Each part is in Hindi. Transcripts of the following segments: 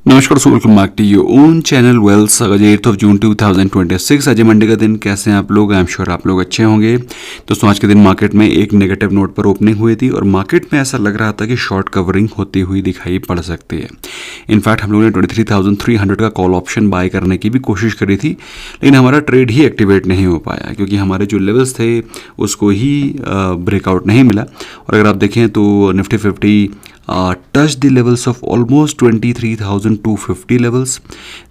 नमस्कार so welcome back to your own channel Wells. आज 8 जून 2026 आज मंडे का दिन। कैसे हैं आप लोग? आई एम श्योर आप लोग अच्छे होंगे। दोस्तों आज के दिन मार्केट में एक नेगेटिव नोट पर ओपनिंग हुई थी और मार्केट में ऐसा लग रहा था कि शॉर्ट कवरिंग होती हुई दिखाई पड़ सकती है। इनफैक्ट हम लोगों ने 23,300 का कॉल ऑप्शन बाय करने की भी कोशिश करी थी, लेकिन हमारा ट्रेड ही एक्टिवेट नहीं हो पाया क्योंकि हमारे जो लेवल्स थे उसको ही ब्रेकआउट नहीं मिला। और अगर आप देखें तो Nifty 50 touched the levels of almost 23,250 levels,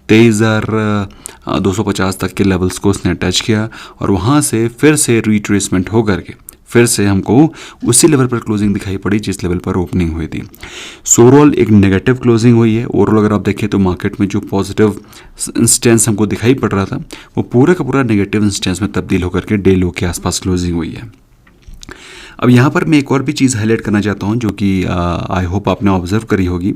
23,250 तक के लेवल्स को उसने टच किया और वहाँ से फिर से रिट्रेसमेंट होकर के फिर से हमको उसी लेवल पर क्लोजिंग दिखाई पड़ी जिस लेवल पर ओपनिंग हुई थी। सो ओवरऑल एक नेगेटिव क्लोजिंग हुई है। ओवरऑल अगर आप देखें तो मार्केट में जो पॉजिटिव इंस्टेंस हमको दिखाई पड़ रहा था वो पूरा का पूरा नेगेटिव इंस्टेंस में तब्दील होकर के डे लो के आसपास क्लोजिंग हुई है। अब यहाँ पर मैं एक और भी चीज़ हाईलाइट करना चाहता हूँ जो कि आई होप आपने ऑब्जर्व करी होगी।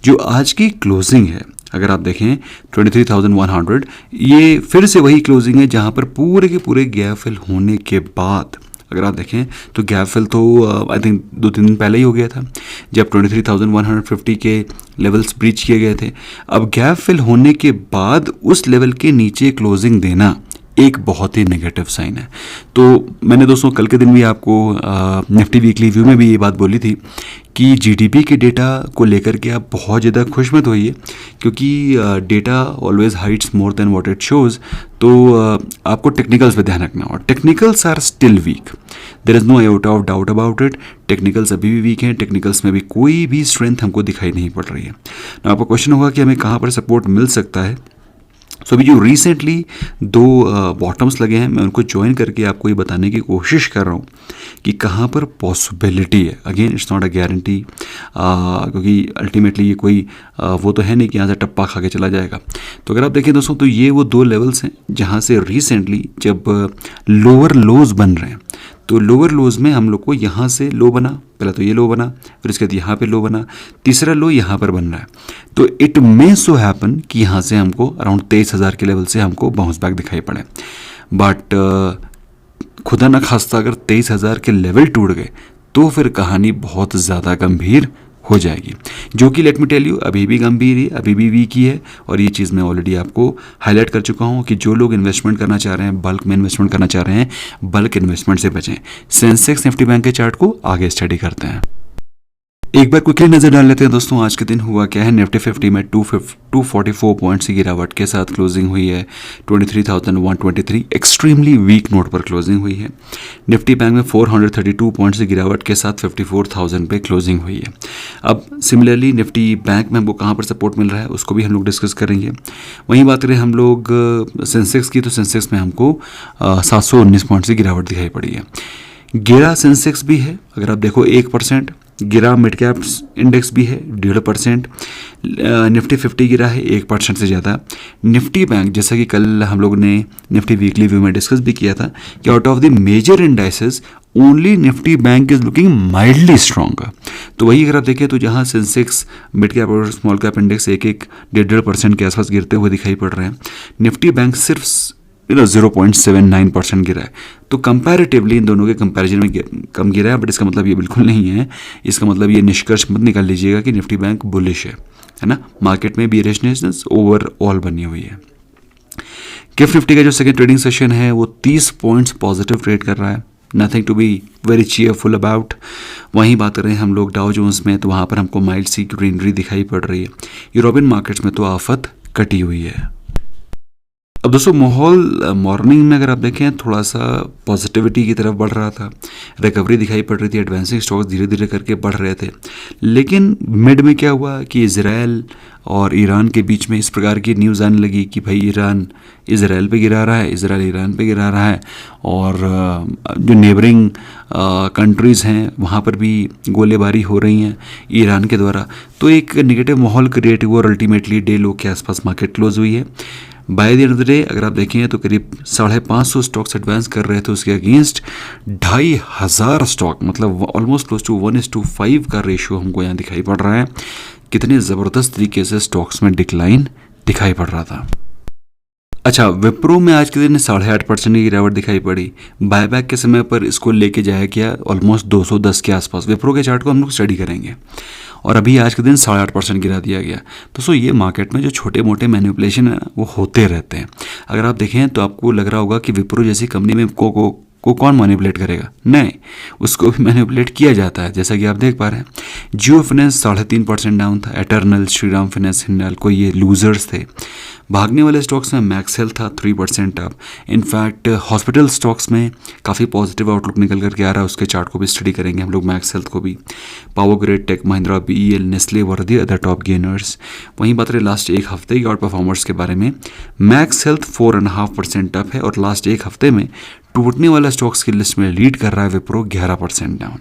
जो आज की क्लोजिंग है अगर आप देखें 23,100, ये फिर से वही क्लोजिंग है जहाँ पर पूरे के पूरे गैप फिल होने के बाद अगर आप देखें तो गैप फिल तो आई थिंक 2-3 दिन पहले ही हो गया था जब 23,150 के लेवल्स ब्रीच किए गए थे। अब गैप फिल होने के बाद उस लेवल के नीचे क्लोजिंग देना एक बहुत ही नेगेटिव साइन है। तो मैंने दोस्तों कल के दिन भी आपको निफ्टी वीकली व्यू में भी ये बात बोली थी कि जीडीपी के डेटा को लेकर के आप बहुत ज़्यादा खुश मत होइए क्योंकि data always hides more than what it shows. तो आपको टेक्निकल्स पे ध्यान रखना और technicals are still weak. There is no out of doubt about it. Technicals अभी भी वीक हैं। टेक्निकल्स में भी कोई भी स्ट्रेंथ हमको दिखाई नहीं पड़ रही है। ना आपका क्वेश्चन होगा कि हमें कहाँ पर सपोर्ट मिल सकता है। सो अभी जो रिसेंटली 2 बॉटम्स लगे हैं मैं उनको ज्वाइन करके आपको ये बताने की कोशिश कर रहा हूँ कि कहाँ पर पॉसिबिलिटी है। Again it's not a guarantee क्योंकि अल्टीमेटली ये कोई वो तो है नहीं कि यहाँ से टप्पा खा के चला जाएगा। तो अगर आप देखें दोस्तों तो ये वो 2 लेवल्स हैं जहाँ से रिसेंटली जब लोअर लोज बन रहे हैं तो लोअर लोज में हम लोग को यहाँ से लो बना, पहला तो ये लो बना, फिर इसके बाद यहाँ पे लो बना, तीसरा लो यहाँ पर बन रहा है। तो इट मे सो हैपन कि यहाँ से हमको अराउंड 23,000 के लेवल से हमको बाउंस बैक दिखाई पड़े। बट खुदा न खास्ता अगर 23,000 के लेवल टूट गए तो फिर कहानी बहुत ज़्यादा गंभीर हो जाएगी, जो कि लेट मी टेल यू अभी भी गंभीर है, अभी भी वीक ही है। और ये चीज़ मैं ऑलरेडी आपको हाईलाइट कर चुका हूँ कि जो लोग इन्वेस्टमेंट करना चाह रहे हैं, बल्क में इन्वेस्टमेंट करना चाह रहे हैं, बल्क इन्वेस्टमेंट से बचें। सेंसेक्स निफ्टी बैंक के चार्ट को आगे स्टडी करते हैं। एक बार क्विकली नजर डाल लेते हैं दोस्तों आज के दिन हुआ क्या है। निफ्टी 50 में 244 पॉइंट्स की गिरावट के साथ क्लोजिंग हुई है। 23,123 एक्सट्रीमली वीक नोट पर क्लोजिंग हुई है। निफ्टी बैंक में 432 पॉइंट्स की गिरावट के साथ 54,000 पे क्लोजिंग हुई है। अब सिमिलरली निफ्टी बैंक में वो कहाँ पर सपोर्ट मिल रहा है उसको भी हम लोग डिस्कस करेंगे। वहीं बात करें हम लोग सेंसेक्स की तो सेंसेक्स में हमको 719 पॉइंट्स की गिरावट दिखाई पड़ी है। गिरा सेंसेक्स भी है अगर आप देखो 1%, गिरा मिड कैप इंडेक्स भी है 1.5%, निफ्टी 50 गिरा है 1% से ज़्यादा। निफ्टी बैंक जैसा कि कल हम लोग ने निफ्टी वीकली व्यू में डिस्कस भी किया था कि out of the major indices only Nifty bank is looking mildly strong. तो वही अगर आप देखें तो जहाँ सेंसेक्स मिड कैप और स्मॉल कैप इंडेक्स 1-1.5% के आसपास गिरते हुए दिखाई पड़ रहे हैं, निफ्टी बैंक सिर्फ 0.79% गिरा है। तो कंपैरेटिवली इन दोनों के कंपैरिजन में कम गिरा है। बट इसका मतलब ये बिल्कुल नहीं है, इसका मतलब ये निष्कर्ष मत निकाल लीजिएगा कि निफ्टी बैंक बुलिश है ना। मार्केट में बेयरिशनेस ओवरऑल बनी हुई है। गिफ्ट निफ्टी का जो सेकंड ट्रेडिंग सेशन है वो 30 पॉइंट्स पॉजिटिव ट्रेड कर रहा है। Nothing to be very cheerful about. वहीं बात कर रहे हैं हम लोग डाउ जोन्स में तो वहाँ पर हमको माइल्ड सी ग्रीनरी दिखाई पड़ रही है। यूरोपियन मार्केट्स में तो आफत कटी हुई है। अब दोस्तों माहौल मॉर्निंग में अगर आप देखें थोड़ा सा पॉजिटिविटी की तरफ बढ़ रहा था, रिकवरी दिखाई पड़ रही थी, एडवांसिंग स्टॉक्स धीरे धीरे करके बढ़ रहे थे। लेकिन मिड में क्या हुआ कि इजराइल और ईरान के बीच में इस प्रकार की न्यूज़ आने लगी कि भाई ईरान इजराइल पे गिरा रहा है, इजराइल ईरान पे गिरा रहा है और जो नेबरिंग कंट्रीज़ हैं वहाँ पर भी गोलीबारी हो रही हैं ईरान के द्वारा। तो एक नेगेटिव माहौल क्रिएट हुआ और अल्टीमेटली डे लो के आसपास मार्केट क्लोज हुई है। By the end of the day अगर आप देखें तो करीब 550 स्टॉक्स एडवांस कर रहे थे, उसके अगेंस्ट 2,500 स्टॉक मतलब ऑलमोस्ट क्लोज टू 1:5 का रेशियो हमको यहाँ दिखाई पड़ रहा है। कितने ज़बरदस्त तरीके से स्टॉक्स में डिक्लाइन दिखाई पड़ रहा था। अच्छा, विप्रो में आज के दिन 8.5% की गिरावट दिखाई पड़ी। बायबैक के समय पर इसको लेके जाया गया ऑलमोस्ट 210 के आसपास। विप्रो के चार्ट को हम लोग स्टडी करेंगे और अभी आज के दिन 8.5% गिरा दिया गया। दोस्तों ये मार्केट में जो छोटे मोटे मैनिपुलेशन है वो होते रहते हैं। अगर आप देखें तो आपको लग रहा होगा कि विप्रो जैसी कंपनी में को कौन मैनिपुलेट करेगा, नहीं, उसको भी मैनिपुलेट किया जाता है। जैसा कि आप देख पा रहे हैं, जियो फाइनेंस 3.5% डाउन था, एटर्नल, श्रीराम फाइनेंस, हिंडाल्को ये लूजर्स थे। भागने वाले स्टॉक्स में मैक्स हेल्थ था 3% अप। इनफैक्ट हॉस्पिटल स्टॉक्स में काफ़ी पॉजिटिव आउटलुक निकल करके आ रहा है, उसके चार्ट को भी स्टडी करेंगे हम लोग, मैक्स हेल्थ को भी। Power Grid, Tech Mahindra, BEL, Nestle were the other top gainers. वहीं बात रही लास्ट एक हफ्ते की आउट परफॉर्मर्स के बारे में, मैक्स हेल्थ 4.5% अप है और लास्ट एक हफ्ते में टूटने वाला स्टॉक्स की लिस्ट में लीड कर रहा है Wipro 11% down.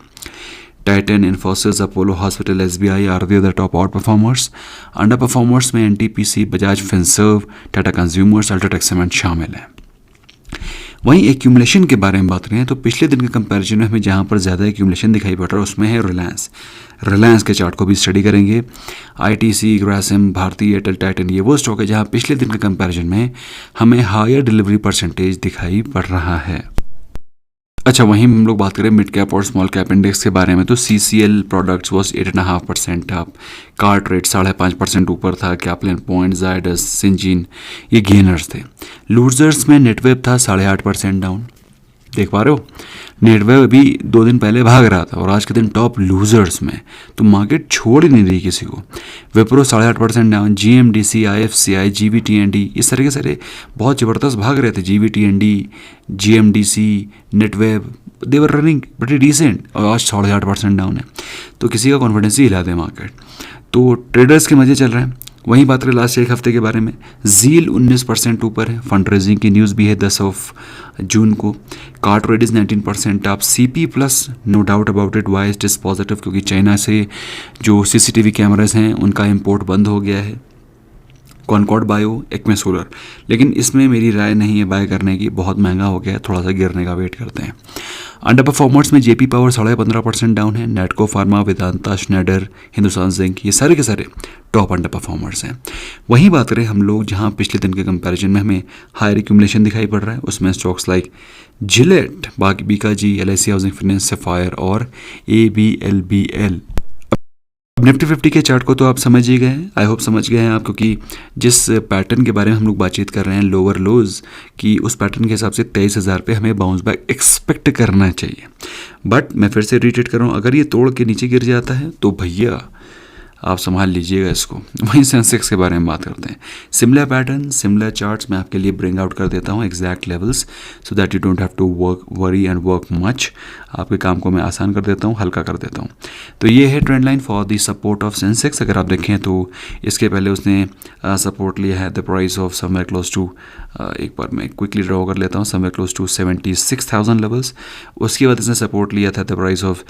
Titan, Infosys, Apollo hospital, SBI are the other top out performers. Under performers में NTPC, Bajaj Finserv, Tata consumers, UltraTech cement शामिल हैं। वहीं एक्यूमुलेशन के बारे में बात करें तो पिछले दिन के कंपैरिजन में हमें जहां पर ज़्यादा एक्यूमुलेशन दिखाई पड़ रहा है उसमें है रिलायंस के चार्ट को भी स्टडी करेंगे। ITC, Grasim, Bharti Airtel, Titan ये वो स्टॉक है जहां पिछले दिन के कंपैरिजन में हमें हायर डिलीवरी परसेंटेज दिखाई पड़ रहा है। अच्छा, वहीं हम लोग बात करें मिड कैप और स्मॉल कैप इंडेक्स के बारे में तो CCL products was 8.5% up, cart rate 5.5% ऊपर था, कैप्लिन पॉइंट, जायडस, सिंजीन ये गेनर्स थे। लूजर्स में नेटवेब था 8.5% डाउन। देख पा रहे हो, नेटवेब अभी 2 दिन पहले भाग रहा था और आज के दिन टॉप लूजर्स में, तो मार्केट छोड़ ही नहीं रही किसी को। Wipro 8.5% down, GMDC, IFCI, GVTND इस तरह के सारे बहुत ज़बरदस्त भाग रहे थे। GVTND, GMDC, Netweb they were running बड़ी डिसेंट और आज 8.5% डाउन है, तो किसी का कॉन्फिडेंस ही हिला दे मार्केट। तो ट्रेडर्स के मजे चल रहे हैं। वहीं बात करें लास्ट एक हफ्ते के बारे में, जील 19% ऊपर है, फंड रेजिंग की न्यूज़ भी है 10 जून को। Cart rate is 19% up, CP plus no doubt about it, why it is positive क्योंकि चाइना से जो सीसीटीवी कैमरास हैं उनका इंपोर्ट बंद हो गया है। कॉनकॉर्ड बायो, एक्मे सोलर, लेकिन इसमें मेरी राय नहीं है बाय करने की, बहुत महंगा हो गया है, थोड़ा सा गिरने का वेट करते हैं। अंडर परफॉर्मर्स में जेपी पावर 15.5% डाउन है, नेटको फार्मा, वेदांता, स्नैडर, हिंदुस्तान जिंक ये सारे के सारे टॉप अंडर परफॉर्मर्स हैं। वहीं बात करें हम लोग जहां पिछले दिन के कंपैरिजन में हमें हायर एक्यूमुलेशन दिखाई पड़ रहा है, उसमें stocks like Gillette, Bikaji, LIC housing finance, sapphire और ABLBL। अब निफ्टी 50 के चार्ट को तो आप समझ ही गए हैं, आई होप समझ गए हैं आप, क्योंकि जिस पैटर्न के बारे में हम लोग बातचीत कर रहे हैं लोअर लोज की, उस पैटर्न के हिसाब से 23,000 पे हमें बाउंस बैक एक्सपेक्ट करना चाहिए। बट मैं फिर से रिट्रेट कर रहा हूँ, अगर ये तोड़ के नीचे गिर जाता है तो भैया आप संभाल लीजिएगा इसको। वहीं सेंसेक्स के बारे में बात करते हैं, सिमिलर पैटर्न, सिमिलर चार्ट्स मैं आपके लिए ब्रिंग आउट कर देता हूँ, exact levels, so that you don't have to worry and work much. आपके काम को मैं आसान कर देता हूँ, हल्का कर देता हूँ। तो ये है trend line for the support of Sensex. अगर आप देखें तो इसके पहले उसने सपोर्ट लिया है the price of somewhere close to, एक बार मैं क्विकली ड्रॉ कर लेता हूँ, समवेयर क्लोज टू 76,000 लेवल्स। उसके बाद इसने सपोर्ट लिया था द प्राइस ऑफ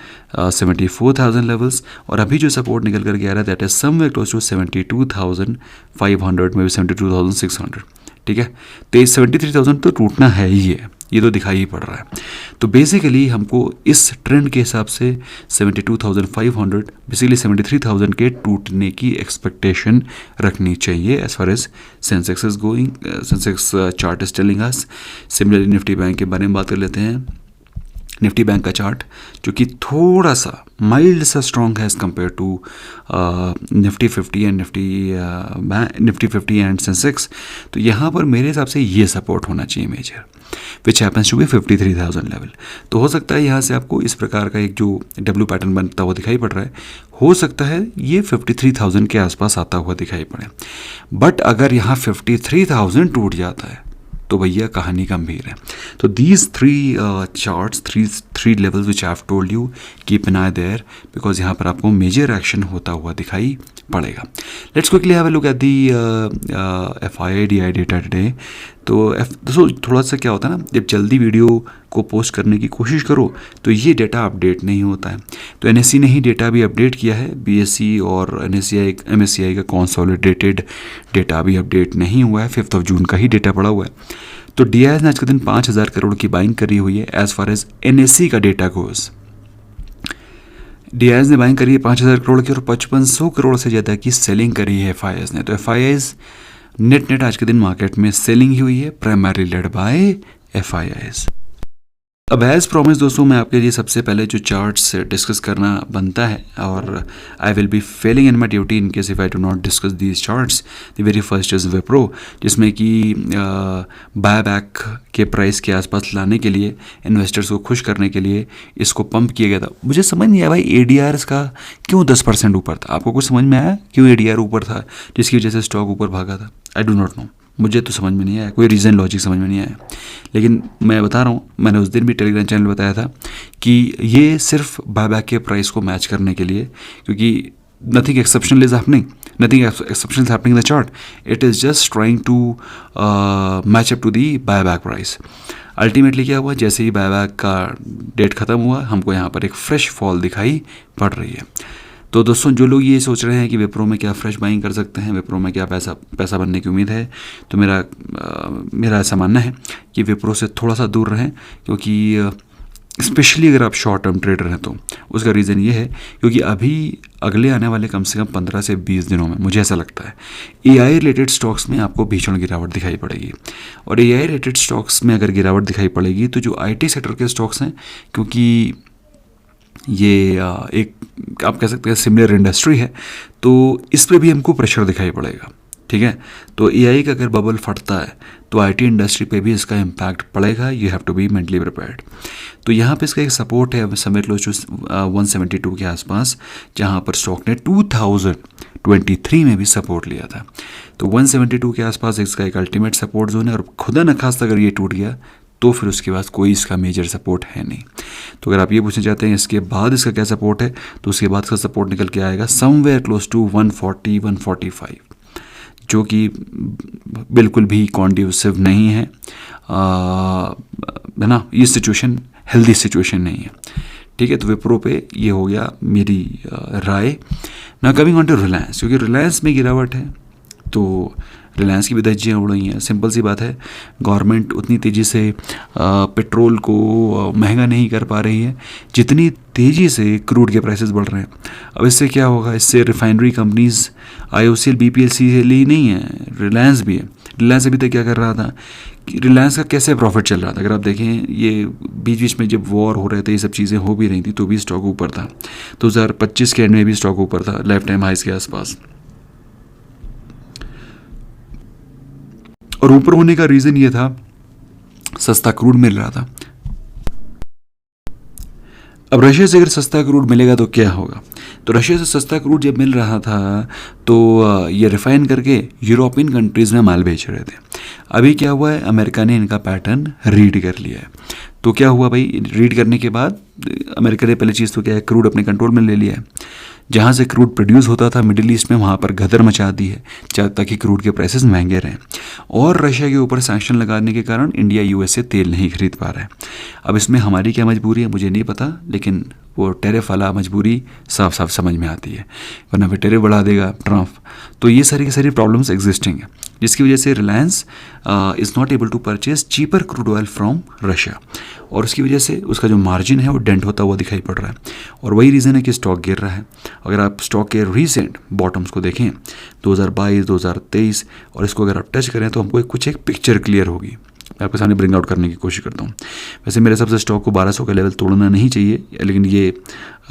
74,000 लेवल्स, और अभी जो सपोर्ट निकल कर गया that is somewhere close to 72,500, maybe 72,600। ठीक है, तो 73,000 तो टूटना है ही है, ये तो दिखाई ही पड़ रहा है। तो बेसिकली हमको इस ट्रेंड के हिसाब से 72,500 बेसिकली 73,000 के टूटने की एक्सपेक्टेशन रखनी चाहिए as far as Sensex is going, Sensex chart is telling us. Similarly Nifty bank के बारे में बात कर लेते हैं। निफ्टी बैंक का चार्ट जो कि थोड़ा सा माइल्ड सा स्ट्रॉन्ग है as compare to Nifty 50 and Nifty 50 and Sensex, तो यहाँ पर मेरे हिसाब से ये सपोर्ट होना चाहिए major, which happens to be 53,000 level. तो हो सकता है यहाँ से आपको इस प्रकार का एक जो डब्ल्यू पैटर्न बनता हुआ दिखाई पड़ रहा है, हो सकता है ये 53,000 के आसपास आता हुआ दिखाई पड़े। बट अगर यहाँ 53,000 टूट जाता है तो भैया कहानी गंभीर है। तो these 3 charts, 3 levels which I have told you, keep an eye there, because यहाँ पर आपको मेजर एक्शन होता हुआ दिखाई पड़ेगा। Let's quickly have a look at the FII data today. तो दोस्तों थोड़ा सा क्या होता है ना, जब जल्दी वीडियो को पोस्ट करने की कोशिश करो तो ये डेटा अपडेट नहीं होता है। तो NSE ने ही डेटा भी अपडेट किया है, BSE और MSCI का कंसोलिडेटेड डेटा भी अपडेट नहीं हुआ है, 5 जून का ही डेटा पड़ा हुआ है। तो DIS ने आज के दिन 5,000 करोड़ की बाइंग करी हुई है एज फार एज NSE का डेटा गोज। DIS ने बाइंग करी है 5,000 करोड़ की और 5500 करोड़ से ज़्यादा की सेलिंग करी है FIIs ने। तो FIIs नेट आज के दिन मार्केट में सेलिंग ही हुई है, प्राइमरी लेड बाय FIIs। अब एज प्रॉमिस दोस्तों, मैं आपके लिए सबसे पहले जो चार्ट्स डिस्कस करना बनता है, और I will be Fehling in my duty in case if I do not discuss these charts. The very first is Wipro, जिसमें कि बाय बैक के प्राइस के आसपास लाने के लिए, इन्वेस्टर्स को खुश करने के लिए इसको पंप किया गया था। मुझे समझ नहीं आया भाई ADRs का क्यों 10% ऊपर था। आपको कुछ समझ में आया क्यों ADR ऊपर था जिसकी वजह से स्टॉक ऊपर भागा था? आई डू नॉट नो, मुझे तो समझ में नहीं आया, कोई रीज़न लॉजिक समझ में नहीं आया। लेकिन मैं बता रहा हूँ, मैंने उस दिन भी टेलीग्राम चैनल में बताया था कि ये सिर्फ बायबैक के प्राइस को मैच करने के लिए, क्योंकि nothing exceptional is happening, nothing exceptional is happening in the chart, it is just trying to match up to the buyback price. Ultimately क्या हुआ, जैसे ही बायबैक का डेट ख़त्म हुआ, हमको यहाँ पर एक फ्रेश फॉल दिखाई पड़ रही है। तो दोस्तों, जो लोग ये सोच रहे हैं कि विप्रो में क्या फ्रेश बाइंग कर सकते हैं, विप्रो में क्या पैसा बनने की उम्मीद है, तो मेरा ऐसा मानना है कि विप्रो से थोड़ा सा दूर रहें, क्योंकि स्पेशली अगर आप शॉर्ट टर्म ट्रेडर हैं तो। उसका रीज़न ये है क्योंकि अभी अगले आने वाले कम से कम 15 से 20 दिनों में मुझे ऐसा लगता है AI रिलेटेड स्टॉक्स में आपको भीषण गिरावट दिखाई पड़ेगी। और AI रिलेटेड स्टॉक्स में अगर गिरावट दिखाई पड़ेगी तो जो IT सेक्टर के स्टॉक्स हैं, क्योंकि ये एक आप कह सकते हैं सिमिलर इंडस्ट्री है, तो इस पर भी हमको प्रेशर दिखाई पड़ेगा। ठीक है, तो AI का अगर बबल फटता है तो IT इंडस्ट्री पे भी इसका इम्पैक्ट पड़ेगा। You have to be mentally prepared. तो यहाँ पे इसका एक सपोर्ट है समझ लो 172 के आसपास, जहाँ पर स्टॉक ने 2023 में भी सपोर्ट लिया था। तो 172 के आसपास इसका एक अल्टीमेट सपोर्ट जोन है, और खुदा न खास्ता अगर ये टूट गया तो फिर उसके बाद कोई इसका मेजर सपोर्ट है नहीं। तो अगर आप ये पूछना चाहते हैं इसके बाद इसका क्या सपोर्ट है, तो उसके बाद इसका सपोर्ट निकल के आएगा समवेयर क्लोज टू 140-145, जो कि बिल्कुल भी कॉन्ड्यूसिव नहीं है ना। ये सिचुएशन हेल्दी सिचुएशन नहीं है। ठीक है, तो विप्रो पे ये हो गया मेरी राय। ना कमिंग ऑन टू रिलायंस, क्योंकि रिलायंस में गिरावट है, तो रिलायंस की भी धज्जियाँ उड़ रही हैं। सिंपल सी बात है, गवर्नमेंट उतनी तेज़ी से पेट्रोल को महंगा नहीं कर पा रही है जितनी तेज़ी से क्रूड के प्राइसेस बढ़ रहे हैं। अब इससे क्या होगा, इससे रिफाइनरी कंपनीज IOCL BPCL ही नहीं है, रिलायंस भी है। रिलायंस अभी तक क्या कर रहा था, कि रिलायंस का कैसे प्रॉफिट चल रहा था, अगर आप देखें ये बीच बीच में जब वॉर हो रहे थे, ये सब चीज़ें हो भी रही थी, तो भी स्टॉक ऊपर था। 2025 के एंड में भी स्टॉक ऊपर था, लाइफ टाइम हाइस के आसपास। और ऊपर होने का रीज़न ये था, सस्ता क्रूड मिल रहा था। अब रशिया से अगर सस्ता क्रूड मिलेगा तो क्या होगा, तो रशिया से सस्ता क्रूड जब मिल रहा था तो ये रिफाइन करके यूरोपियन कंट्रीज़ में माल बेच रहे थे। अभी क्या हुआ है, अमेरिका ने इनका पैटर्न रीड कर लिया है। तो क्या हुआ भाई, रीड करने के बाद अमेरिका ने पहली चीज़ तो क्या है, क्रूड अपने कंट्रोल में ले लिया है। जहाँ से क्रूड प्रोड्यूस होता था मिडिल ईस्ट में, वहाँ पर गदर मचा दी है ताकि क्रूड के प्राइसेस महंगे रहें। और रशिया के ऊपर सैंक्शन लगाने के कारण इंडिया US से तेल नहीं खरीद पा रहा है। अब इसमें हमारी क्या मजबूरी है मुझे नहीं पता, लेकिन वो टेरिफ वाला मजबूरी साफ साफ समझ में आती है, वरना फिर टेरिफ बढ़ा देगा ट्रम्प। तो ये सारी की सारी प्रॉब्लम्स एग्जिस्टिंग है, जिसकी वजह से Reliance is not able to purchase cheaper crude oil from Russia, और उसकी वजह से उसका जो मार्जिन है वो डेंट होता हुआ दिखाई पड़ रहा है। और वही रीज़न है कि स्टॉक गिर रहा है। अगर आप स्टॉक के रीसेंट बॉटम्स को देखें 2022, 2023, और इसको अगर आप टच करें तो हमको कुछ एक पिक्चर क्लियर होगी। मैं आपके सामने ब्रिंग आउट करने की कोशिश करता हूँ। वैसे मेरे हिसाब से स्टॉक को 1200 का लेवल तोड़ना नहीं चाहिए, लेकिन ये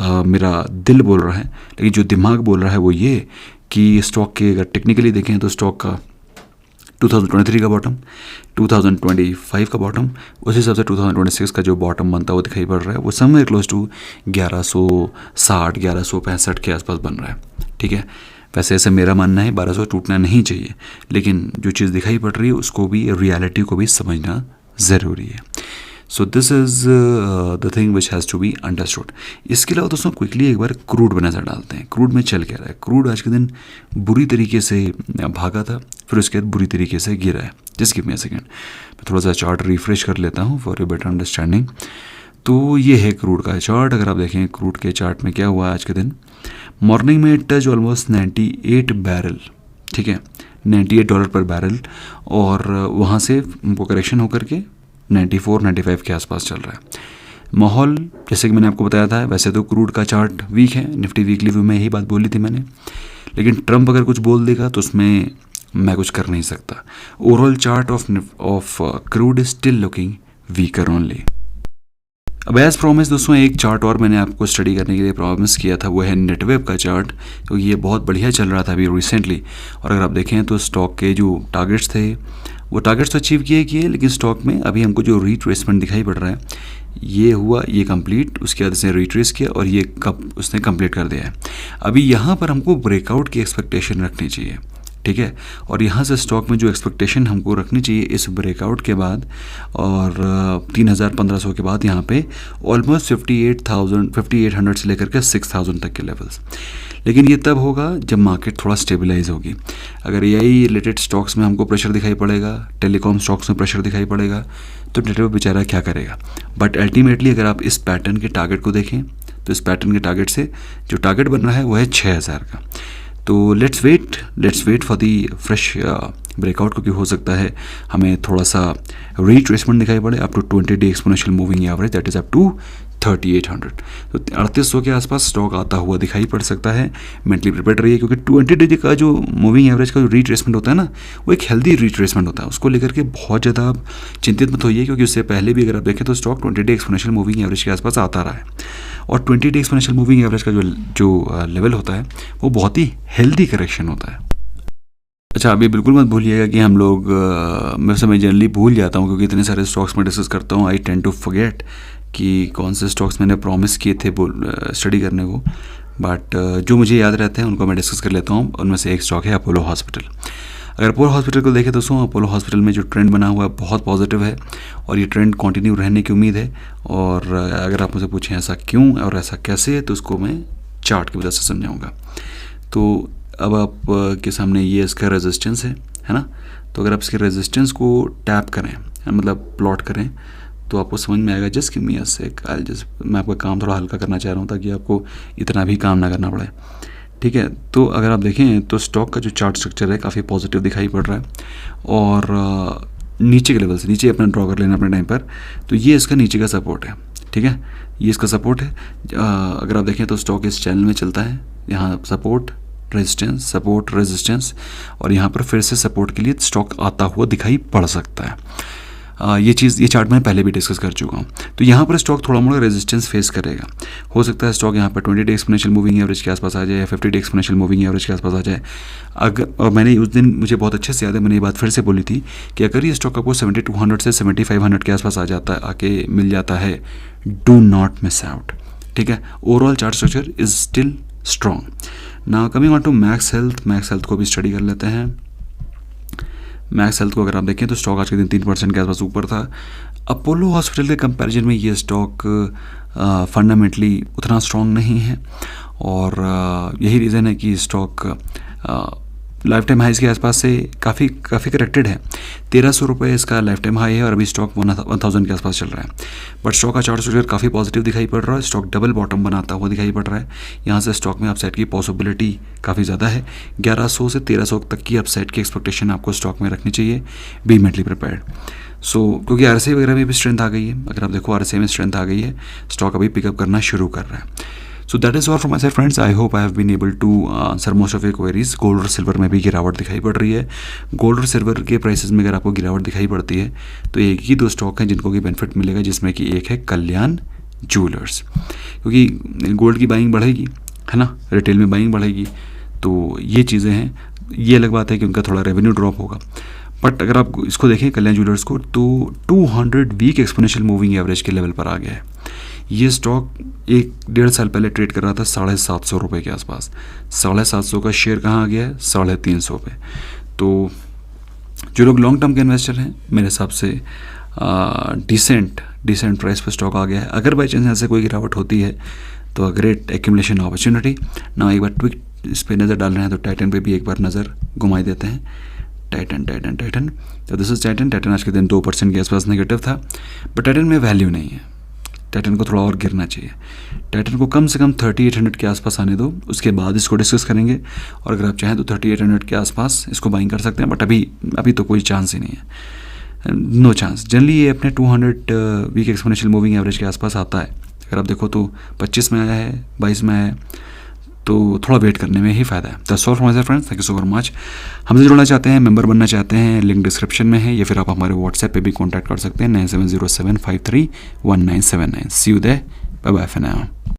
मेरा दिल बोल रहा है, लेकिन जो दिमाग बोल रहा है वो ये कि स्टॉक के अगर टेक्निकली देखें तो स्टॉक का 2023 का बॉटम, 2025 का बॉटम, उस हिसाब से 2026 का जो बॉटम बनता है वो दिखाई पड़ रहा है, वो समवेयर क्लोज टू 1160, 1165 के आसपास बन रहा है। ठीक है, वैसे ऐसे मेरा मानना है 1200 टूटना नहीं चाहिए, लेकिन जो चीज़ दिखाई पड़ रही है उसको भी, रियलिटी को भी समझना ज़रूरी है। So this is the thing which has to be understood. इसके अलावा दोस्तों क्विकली एक बार क्रूड पर नज़र डालते हैं। क्रूड में चल क्या रहा है। क्रूड आज के दिन बुरी तरीके से भागा था, फिर उसके बाद बुरी तरीके से गिरा है। Just give me a second, मैं थोड़ा सा चार्ट रिफ्रेश कर लेता हूँ फॉर योर बेटर अंडरस्टैंडिंग। तो ये है क्रूड का चार्ट। अगर आप देखें क्रूड के चार्ट में क्या हुआ आज के दिन, मॉर्निंग में टच ऑलमोस्ट 98 बैरल, ठीक है, $98 पर बैरल, और वहाँ से वो करेक्शन होकर के 94-95 के आसपास चल रहा है माहौल। जैसे कि मैंने आपको बताया था, वैसे तो क्रूड का चार्ट वीक है, निफ्टी वीकली व्यू में यही बात बोली थी मैंने, लेकिन ट्रम्प अगर कुछ बोल देगा तो उसमें मैं कुछ कर नहीं सकता। Overall chart of crude is still looking weaker only. अब एज़ प्रॉमिस दोस्तों एक चार्ट और मैंने आपको स्टडी करने के लिए प्रॉमिस किया था, वो है नेटवेब का चार्ट, क्योंकि ये बहुत बढ़िया चल रहा था अभी रिसेंटली। और अगर आप देखें तो स्टॉक के जो टारगेट्स थे वो टारगेट्स तो अचीव किए, लेकिन स्टॉक में अभी हमको जो रिट्रेसमेंट दिखाई पड़ रहा है ये हुआ, ये कंप्लीट, उसके बाद इसने रिट्रेस किया और ये कब उसने कंप्लीट कर दिया है। अभी यहाँ पर हमको ब्रेकआउट की एक्सपेक्टेशन रखनी चाहिए, ठीक है। और यहाँ से स्टॉक में जो एक्सपेक्टेशन हमको रखनी चाहिए इस ब्रेकआउट के बाद और 3,000-1,500 के बाद यहाँ पे ऑलमोस्ट 58,000 से लेकर के 6,000 तक के लेवल्स। लेकिन ये तब होगा जब मार्केट थोड़ा स्टेबलाइज होगी। अगर यही रिलेटेड स्टॉक्स में हमको प्रेशर दिखाई पड़ेगा, टेलीकॉम स्टॉक्स में प्रेशर दिखाई पड़ेगा, तो नेटवर्क बेचारा क्या करेगा। बट अल्टीमेटली अगर आप इस पैटर्न के टारगेट को देखें तो इस पैटर्न के टारगेट से जो टारगेट बन रहा है वो है 6,000 का। तो let's wait for the fresh breakout, क्योंकि हो सकता है हमें थोड़ा सा रिट्रेसमेंट दिखाई पड़े up to 20-day exponential moving average, that is up to 3,800। तो 3,800 के आसपास स्टॉक आता हुआ दिखाई पड़ सकता है। मेंटली प्रिपेयर रहिए, क्योंकि 20 डे का जो मूविंग एवरेज का जो रिट्रेसमेंट होता है ना, वो एक हेल्दी रिट्रेसमेंट होता है। उसको लेकर के बहुत ज़्यादा आप चिंतित मत होइए, क्योंकि उससे पहले भी अगर आप देखें तो stock 20 day exponential moving average के आसपास आता रहा है। और 20 डे एक्सपोनेंशियल मूविंग एवरेज का जो लेवल होता है वो बहुत ही हेल्दी करेक्शन होता है। अच्छा, अभी बिल्कुल मत भूलिएगा कि हम लोग मैं जनरली भूल जाता हूँ, क्योंकि इतने सारे स्टॉक्स में डिस्कस करता हूँ, आई टेंड टू फॉरगेट कि कौन से स्टॉक्स मैंने प्रॉमिस किए थे स्टडी करने को। बट जो मुझे याद रहते हैं उनको मैं डिस्कस कर लेता हूँ। उनमें से एक स्टॉक है अपोलो हॉस्पिटल। अगर अपोलो हॉस्पिटल को देखें दोस्तों, अपोलो हॉस्पिटल में जो ट्रेंड बना हुआ है बहुत पॉजिटिव है और ये ट्रेंड कंटिन्यू रहने की उम्मीद है। और अगर आप मुझे पूछें ऐसा क्यों और ऐसा कैसे है, तो उसको मैं चार्ट की वजह से समझाऊँगा। तो अब आप के सामने ये इसका रेजिस्टेंस है ना। तो अगर आप इसके रेजिस्टेंस को टैप करें, मतलब प्लॉट करें, तो आपको समझ में आएगा। जस्ट गिव मी अ सेक, मैं आपका काम थोड़ा हल्का करना चाह रहा हूँ ताकि आपको इतना भी काम ना करना पड़े, ठीक है। तो अगर आप देखें तो स्टॉक का जो चार्ट स्ट्रक्चर है काफ़ी पॉजिटिव दिखाई पड़ रहा है। और नीचे के लेवल से नीचे अपना ड्रॉ कर लेना अपने टाइम पर, तो ये इसका नीचे का सपोर्ट है, ठीक है। ये इसका सपोर्ट है। अगर आप देखें तो स्टॉक इस चैनल में चलता है, यहाँ सपोर्ट रेजिस्टेंस, और यहाँ पर फिर से सपोर्ट के लिए स्टॉक आता हुआ दिखाई पड़ सकता है। ये चार्ट मैं पहले भी डिस्कस कर चुका हूँ। तो यहाँ पर स्टॉक थोड़ा मोड़ा रेजिस्टेंस फेस करेगा। हो सकता है स्टॉक यहाँ पर 20 डे एक्सपोनेंशियल मूविंग एवरेज के आसपास आ जाए या 50 डे एक्सपोनेंशियल मूविंग एवरेज के आसपास आ जाए। और मैंने उस दिन, मुझे बहुत अच्छे से याद है, मैंने ये बात फिर से बोली थी कि अगर ये स्टॉक आपको 7,200 से 7,500 के आसपास आके मिल जाता है, डू नॉट मिस आउट, ठीक है। Overall chart structure is still strong. Now coming on to Max Health को भी स्टडी कर लेते हैं। मैक्स हेल्थ को अगर आप देखें तो स्टॉक आज के दिन 3% के आसपास ऊपर था। अपोलो हॉस्पिटल के कंपैरिजन में ये स्टॉक फंडामेंटली उतना स्ट्रॉन्ग नहीं है, और यही रीज़न है कि स्टॉक लाइफ टाइम हाइज के आसपास से काफ़ी करेक्टेड है। 1,300 रुपये इसका लाइफ टाइम हाई है और अभी स्टॉक 1,000 के आसपास चल रहा है। बट स्टॉक का चार्ट स्ट्रक्चर काफ़ी पॉजिटिव दिखाई पड़ रहा है। स्टॉक डबल बॉटम बनाता हुआ दिखाई पड़ रहा है। यहाँ से स्टॉक में अपसाइड की पॉसिबिलिटी काफ़ी ज़्यादा है। 1,100 से 1,300 तक की अपसाइड की एक्सपेक्टेशन आपको स्टॉक में रखनी चाहिए। B mentally prepared. क्योंकि आरएसआई वगैरह में भी स्ट्रेंथ आ गई है। अगर आप देखो आरएसआई में स्ट्रेंथ आ गई है, स्टॉक अभी पिकअप करना शुरू कर रहा है। So that is all from my side friends. I hope I have been able to answer most of your queries. Gold और सिल्वर में भी गिरावट दिखाई पड़ रही है। गोल्ड और सिल्वर के प्राइसेस में अगर आपको गिरावट दिखाई पड़ती है तो एक ही दो स्टॉक हैं जिनको कि बेनिफिट मिलेगा, जिसमें कि एक है कल्याण ज्वेलर्स, क्योंकि गोल्ड की बाइंग बढ़ेगी, है ना, रिटेल में बाइंग बढ़ेगी, तो ये चीज़ें हैं। ये अलग बात है कि उनका थोड़ा रेवेन्यू ड्रॉप होगा। बट अगर आप इसको देखें कल्याण ज्वेलर्स को, तो 200 वीक एक्सपोनेंशियल मूविंग एवरेज के लेवल पर आ गया है। ये स्टॉक 1-1.5 साल पहले ट्रेड कर रहा था 750 रुपये के आसपास। 750 का शेयर कहाँ आ गया है? 350 पे। तो जो लोग लॉन्ग टर्म के इन्वेस्टर हैं, मेरे हिसाब से डिसेंट प्राइस पर स्टॉक आ गया है। अगर बाई चांस ऐसे कोई गिरावट होती है तो ग्रेट एक्यूमुलेशन अपॉर्चुनिटी। ना एक बार ट्विक इस पर नज़र डाल रहे हैं तो टाइटन पे भी एक बार नज़र घुमाई देते हैं। टाइटन तो दिस इज टाइटन आज के दिन 2% के आसपास नेगेटिव था, बट टाइटन में वैल्यू नहीं है। टाइटन को थोड़ा और गिरना चाहिए। टाइटन को कम से कम 3800 के आसपास आने दो, उसके बाद इसको डिस्कस करेंगे। और अगर आप चाहें तो 3800 के आसपास इसको बाइंग कर सकते हैं, बट अभी तो कोई चांस ही नहीं है, नो चांस। जनरली ये अपने 200 वीक एक्सपोनेंशियल मूविंग एवरेज के आसपास आता है। अगर आप देखो तो 25 में आया है, 22 में आया है, तो थोड़ा वेट करने में ही फ़ायदा है। That's all from my friends, thank you so very much. हमसे जुड़ना चाहते हैं, मेंबर बनना चाहते हैं, लिंक डिस्क्रिप्शन में है, या फिर आप हमारे व्हाट्सएप पे भी कॉन्टैक्ट कर सकते हैं 9707531979। See you there, bye bye for now.